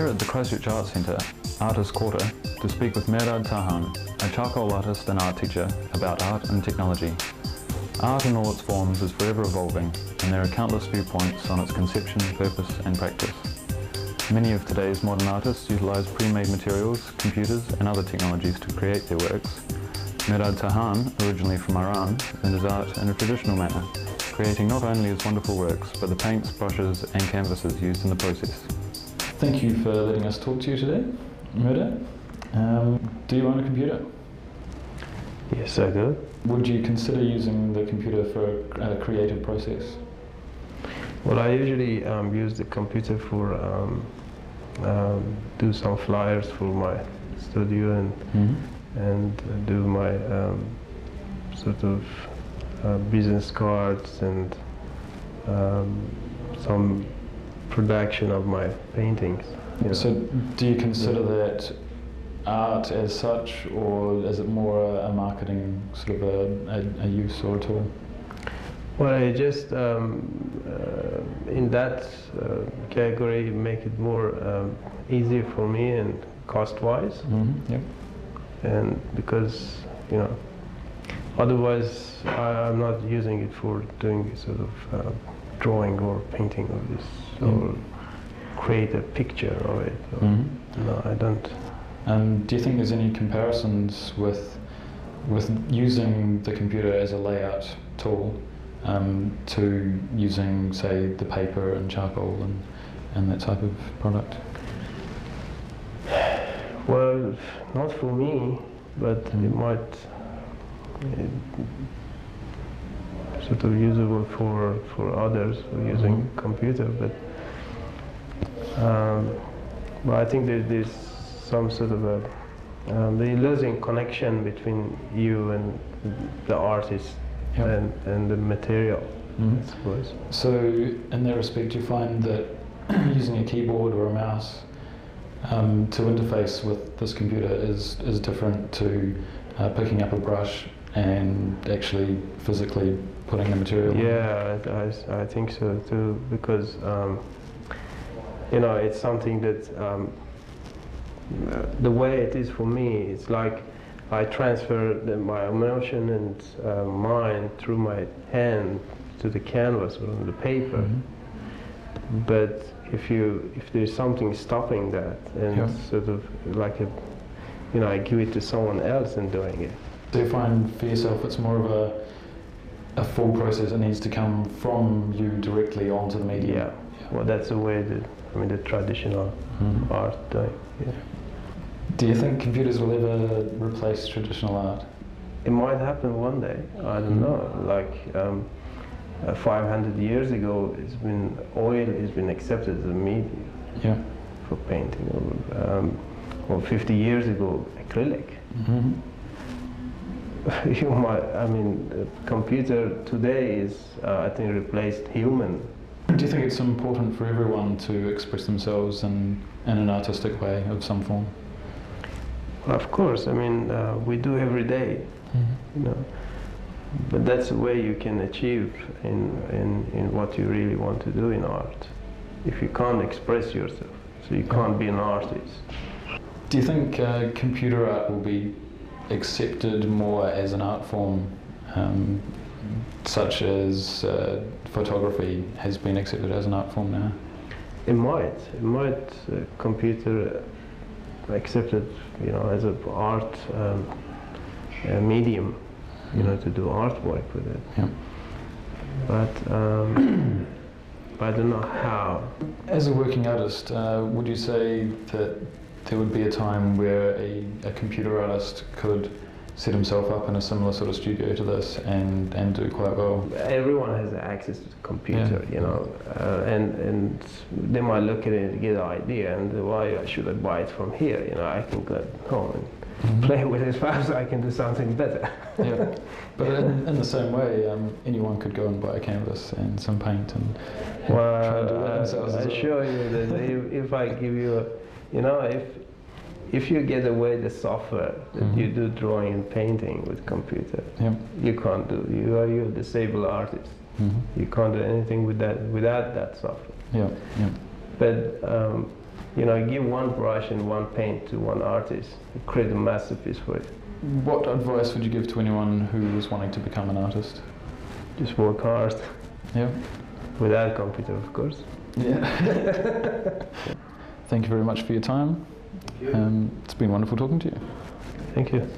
here at the Christchurch Arts Centre, Artist Quarter, to speak with Merad Tahan, a charcoal artist and art teacher, about art and technology. Art in all its forms is forever evolving, and there are countless viewpoints on its conception, purpose and practice. Many of today's modern artists utilise pre-made materials, computers and other technologies to create their works. Merad Tahan, originally from Iran, learned his art in a traditional manner, creating not only his wonderful works, but the paints, brushes and canvases used in the process. Thank you for letting us talk to you today, Merad. Do you own a computer? Yes, I do. Would you consider using the computer for a creative process? Well, I usually use the computer for do some flyers for my studio and do my sort of business cards and some production of my paintings. You know. So do you consider that art as such, or is it more a marketing sort of a use or a tool? Well, I just in that category make it more easier for me and cost-wise. Yep. And because, you know, otherwise I'm not using it for doing sort of drawing or painting of this or create a picture of it. No, I don't. Do you think there's any comparisons with using the computer as a layout tool to using, say, the paper and charcoal and that type of product? Well, not for me, but it might sort of usable for others who are using computer, but I think there's some sort of a they're losing connection between you and the artist and the material, I suppose. So in that respect, you find that using a keyboard or a mouse to interface with this computer is different to picking up a brush and actually physically putting the material on? Yeah, I think so too, because you know, it's something that the way it is for me, it's like I transfer my emotion and mind through my hand to the canvas or on the paper. But if there's something stopping that, and sort of like you know, I give it to someone else and doing it. Do you find for yourself it's more of a full process? It needs to come from you directly onto the medium? Yeah. Well, that's the way that, I mean, the traditional art doing. Yeah. Do you think computers will ever replace traditional art? It might happen one day. I don't know. Like 500 years ago, oil has been accepted as a medium for painting. Or 50 years ago, acrylic. You might. I mean, the computer today is, I think, replaced human. Do you think it's important for everyone to express themselves in an artistic way of some form? Well, of course. I mean, we do every day. You know. But that's the way you can achieve in what you really want to do in art. If you can't express yourself, so you can't be an artist. Do you think computer art will be accepted more as an art form, such as photography has been accepted as an art form now? It might. Computer accepted, you know, as an art medium. You know, to do artwork with it. Yeah. But I don't know how. As a working artist, would you say that there would be a time where a computer artist could set himself up in a similar sort of studio to this and do quite well? Everyone has access to the computer, you know, and they might look at it and get an idea, and why should I buy it from here? You know, I can go home and play with it fast, so I can do something better. Yeah, but in the same way, anyone could go and buy a canvas and some paint and try and do that themselves as well. I assure you that if I give you, you know, if you get away the software that you do drawing and painting with computer, you can't do. You're a disabled artist. You can't do anything with that without that software. Yeah, yeah. But give one brush and one paint to one artist, create a masterpiece for it. What advice would you give to anyone who was wanting to become an artist? Just work hard. Yeah. Without computer, of course. Yeah. Thank you very much for your time. It's been wonderful talking to you. Thank you.